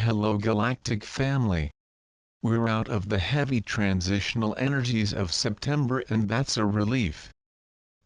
hello Galactic family. We're out of the heavy transitional energies of September and that's a relief.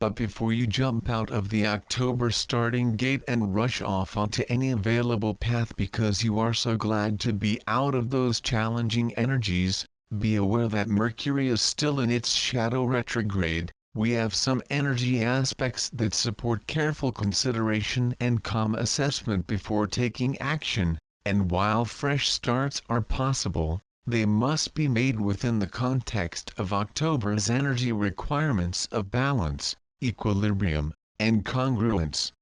But before you jump out of the October starting gate and rush off onto any available path because you are so glad to be out of those challenging energies, be aware that Mercury is still in its shadow retrograde. We have some energy aspects that support careful consideration and calm assessment before taking action, and while fresh starts are possible, they must be made within the context of October's energy requirements of balance, equilibrium, and congruence.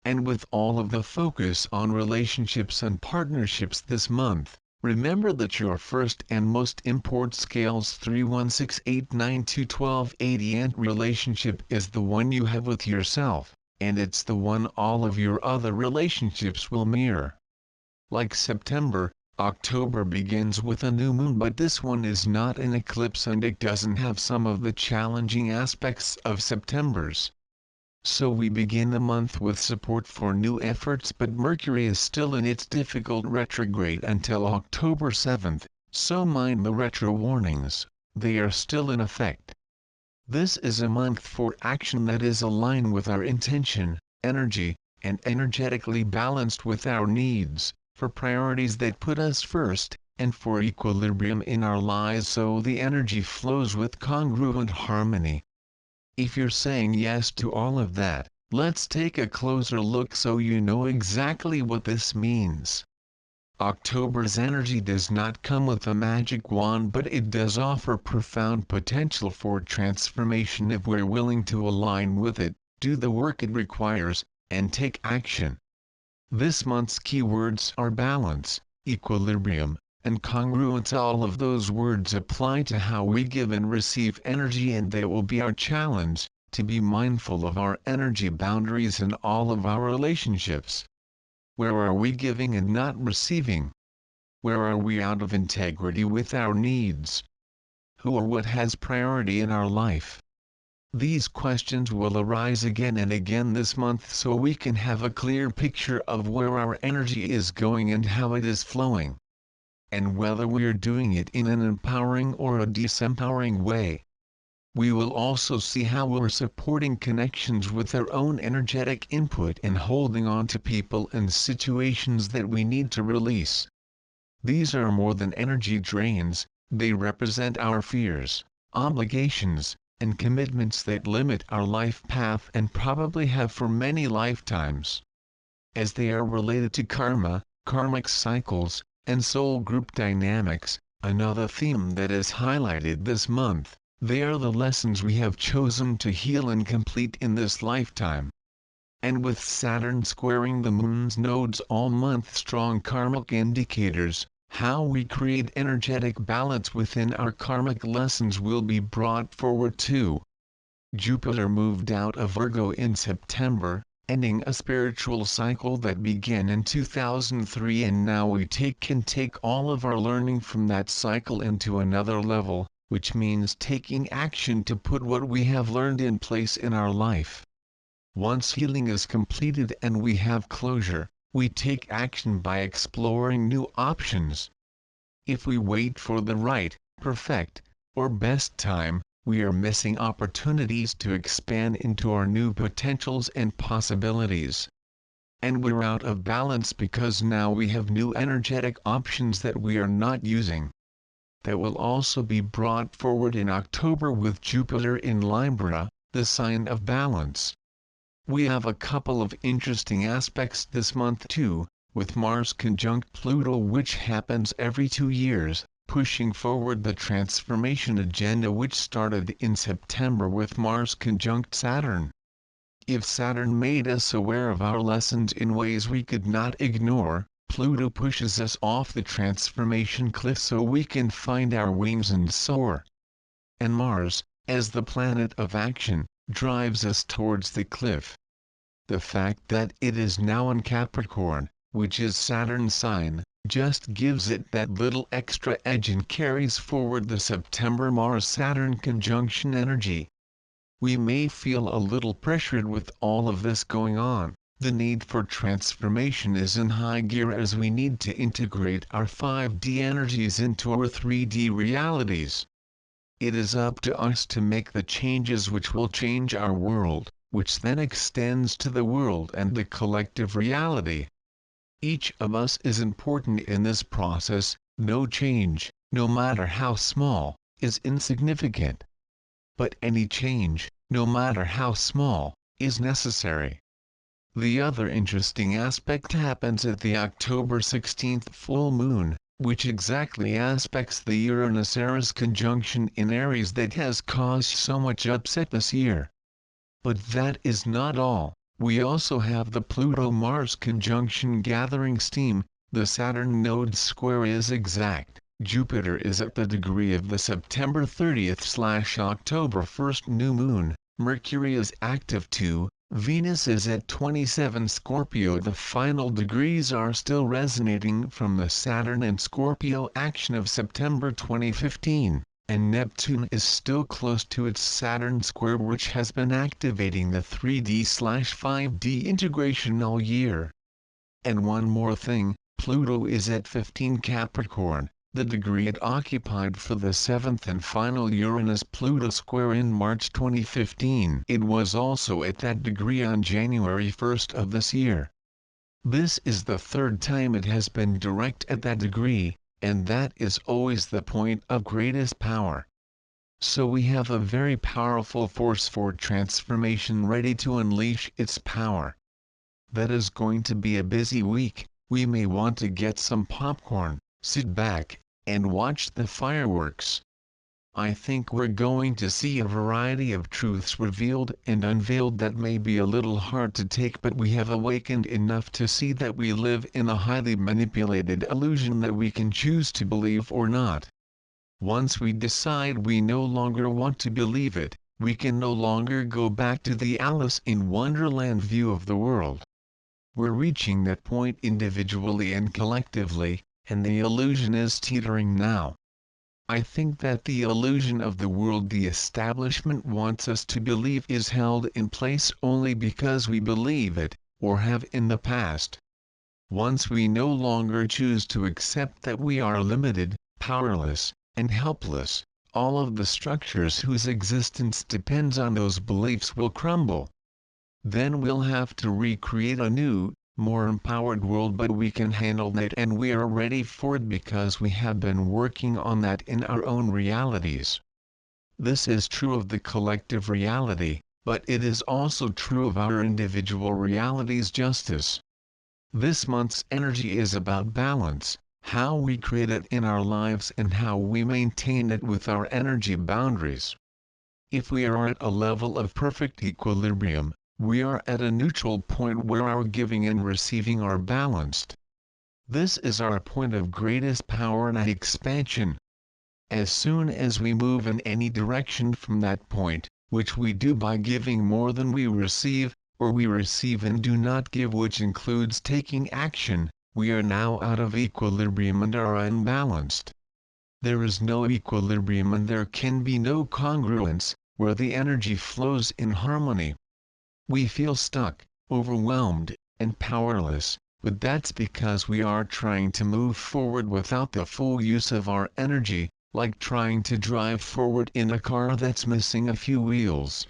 And with all of the focus on relationships and partnerships this month, remember that your first and most important scales 316892128 relationship is the one you have with yourself, and it's the one all of your other relationships will mirror. Like September, October begins with a new moon, but this one is not an eclipse and it doesn't have some of the challenging aspects of September's. So we begin the month with support for new efforts, but Mercury is still in its difficult retrograde until October 7th, so mind the retro warnings, they are still in effect. This is a month for action that is aligned with our intention, energy, and energetically balanced with our needs, for priorities that put us first, and for equilibrium in our lives so the energy flows with congruent harmony. If you're saying yes to all of that, let's take a closer look so you know exactly what this means. October's energy does not come with a magic wand, but it does offer profound potential for transformation if we're willing to align with it, do the work it requires, and take action. This month's keywords are balance, equilibrium, and congruence. All of those words apply to how we give and receive energy, and they will be our challenge, to be mindful of our energy boundaries in all of our relationships. Where are we giving and not receiving? Where are we out of integrity with our needs? Who or what has priority in our life? These questions will arise again and again this month so we can have a clear picture of where our energy is going and how it is flowing, and whether we're doing it in an empowering or a disempowering way. We will also see how we're supporting connections with our own energetic input and holding on to people and situations that we need to release. These are more than energy drains, they represent our fears, obligations, and commitments that limit our life path and probably have for many lifetimes. As they are related to karma, karmic cycles, and soul group dynamics, another theme that is highlighted this month, they are the lessons we have chosen to heal and complete in this lifetime. And with Saturn squaring the moon's nodes all month, strong karmic indicators, how we create energetic balance within our karmic lessons will be brought forward too. Jupiter moved out of Virgo in September, ending a spiritual cycle that began in 2003, and now we can take all of our learning from that cycle into another level, which means taking action to put what we have learned in place in our life. Once healing is completed and we have closure, we take action by exploring new options. If we wait for the right, perfect, or best time, we are missing opportunities to expand into our new potentials and possibilities. And we're out of balance because now we have new energetic options that we are not using. That will also be brought forward in October with Jupiter in Libra, the sign of balance. We have a couple of interesting aspects this month too, with Mars conjunct Pluto, which happens every 2 years, pushing forward the transformation agenda which started in September with Mars conjunct Saturn. If Saturn made us aware of our lessons in ways we could not ignore, Pluto pushes us off the transformation cliff so we can find our wings and soar. And Mars, as the planet of action, drives us towards the cliff. The fact that it is now in Capricorn, which is Saturn's sign, just gives it that little extra edge and carries forward the September Mars-Saturn conjunction energy. We may feel a little pressured with all of this going on, The need for transformation is in high gear as we need to integrate our 5D energies into our 3D realities. It is up to us to make the changes which will change our world, which then extends to the world and the collective reality. Each of us is important in this process. No change, no matter how small, is insignificant. But any change, no matter how small, is necessary. The other interesting aspect happens at the October 16th full moon, which exactly aspects the Uranus-Eris conjunction in Aries that has caused so much upset this year. But that is not all. We also have the Pluto-Mars conjunction gathering steam. The Saturn node square is exact. Jupiter is at the degree of the September 30th/October 1st new moon. Mercury is active too. Venus is at 27 Scorpio. The final degrees are still resonating from the Saturn and Scorpio action of September 2015, and Neptune is still close to its Saturn square, which has been activating the 3D/5D integration all year. And one more thing, Pluto is at 15 Capricorn, the degree it occupied for the 7th and final Uranus-Pluto square in March 2015. It was also at that degree on January 1st of this year. This is the third time it has been direct at that degree, and that is always the point of greatest power. So we have a very powerful force for transformation ready to unleash its power. That is going to be a busy week. We may want to get some popcorn, sit back, and watch the fireworks. I think we're going to see a variety of truths revealed and unveiled that may be a little hard to take, but we have awakened enough to see that we live in a highly manipulated illusion that we can choose to believe or not. Once we decide we no longer want to believe it, we can no longer go back to the Alice in Wonderland view of the world. We're reaching that point individually and collectively, and the illusion is teetering now. I think that the illusion of the world the establishment wants us to believe is held in place only because we believe it, or have in the past. Once we no longer choose to accept that we are limited, powerless, and helpless, all of the structures whose existence depends on those beliefs will crumble. Then we'll have to recreate a new, more empowered world, but we can handle that, and we are ready for it because we have been working on that in our own realities. This is true of the collective reality, but it is also true of our individual realities. Justice. This month's energy is about balance, how we create it in our lives and how we maintain it with our energy boundaries. If we are at a level of perfect equilibrium, we are at a neutral point where our giving and receiving are balanced. This is our point of greatest power and expansion. As soon as we move in any direction from that point, which we do by giving more than we receive, or we receive and do not give, which includes taking action, we are now out of equilibrium and are unbalanced. There is no equilibrium and there can be no congruence, where the energy flows in harmony. We feel stuck, overwhelmed, and powerless, but that's because we are trying to move forward without the full use of our energy, like trying to drive forward in a car that's missing a few wheels.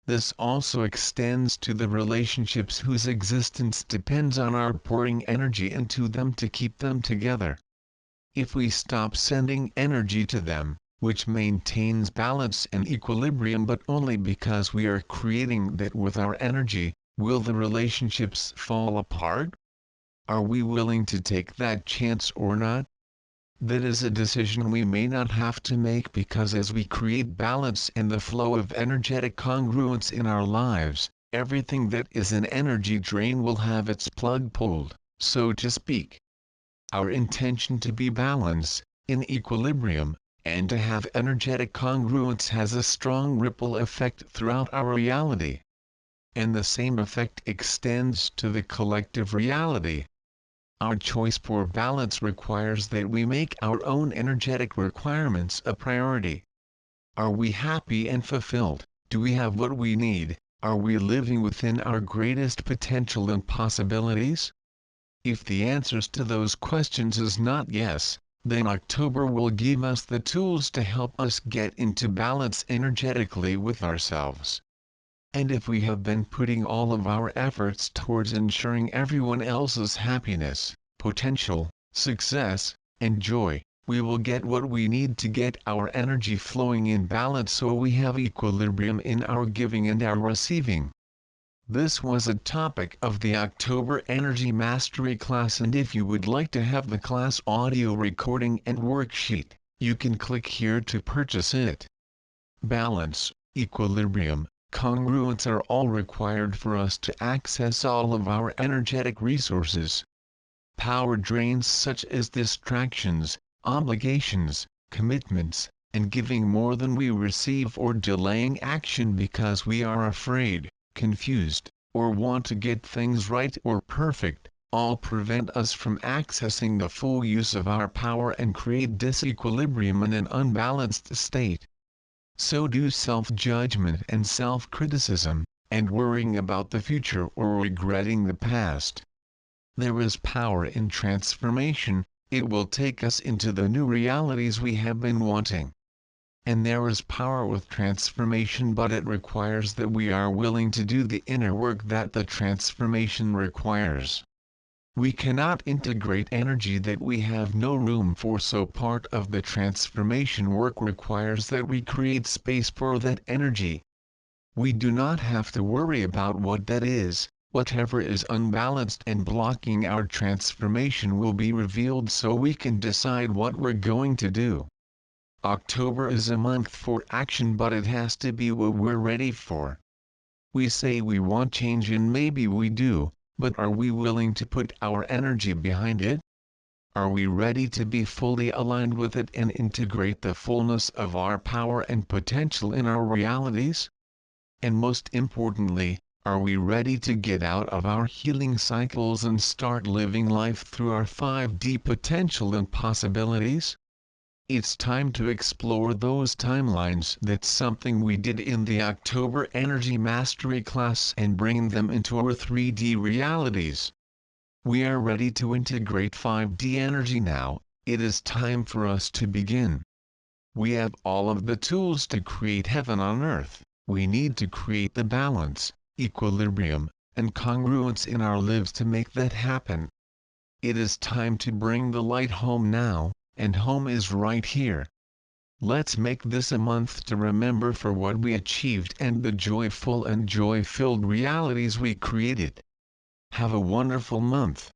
This also extends to the relationships whose existence depends on our pouring energy into them to keep them together. If we stop sending energy to them, which maintains balance and equilibrium but only because we are creating that with our energy, will the relationships fall apart? Are we willing to take that chance or not? That is a decision we may not have to make, because as we create balance and the flow of energetic congruence in our lives, everything that is an energy drain will have its plug pulled, so to speak. Our intention to be balanced, in equilibrium, and to have energetic congruence has a strong ripple effect throughout our reality. And the same effect extends to the collective reality. Our choice for balance requires that we make our own energetic requirements a priority. Are we happy and fulfilled? Do we have what we need? Are we living within our greatest potential and possibilities? If the answers to those questions is not yes, then October will give us the tools to help us get into balance energetically with ourselves. And if we have been putting all of our efforts towards ensuring everyone else's happiness, potential, success, and joy, we will get what we need to get our energy flowing in balance so we have equilibrium in our giving and our receiving. This was a topic of the October Energy Mastery class, and if you would like to have the class audio recording and worksheet, you can click here to purchase it. Balance, equilibrium, congruence are all required for us to access all of our energetic resources. Power drains such as distractions, obligations, commitments, and giving more than we receive or delaying action because we are afraid, confused, or want to get things right or perfect, all prevent us from accessing the full use of our power and create disequilibrium in an unbalanced state. So do self-judgment and self-criticism, and worrying about the future or regretting the past. There is power in transformation. It will take us into the new realities we have been wanting. And there is power with transformation, but it requires that we are willing to do the inner work that the transformation requires. We cannot integrate energy that we have no room for, so part of the transformation work requires that we create space for that energy. We do not have to worry about what that is. Whatever is unbalanced and blocking our transformation will be revealed so we can decide what we're going to do. October is a month for action, but it has to be what we're ready for. We say we want change, and maybe we do, but are we willing to put our energy behind it? Are we ready to be fully aligned with it and integrate the fullness of our power and potential in our realities? And most importantly, are we ready to get out of our healing cycles and start living life through our 5D potential and possibilities? It's time to explore those timelines. That's something we did in the October Energy Mastery class, and bring them into our 3D realities. We are ready to integrate 5D energy now. It is time for us to begin. We have all of the tools to create heaven on earth. We need to create the balance, equilibrium, and congruence in our lives to make that happen. It is time to bring the light home now, and home is right here. Let's make this a month to remember for what we achieved and the joyful and joy-filled realities we created. Have a wonderful month.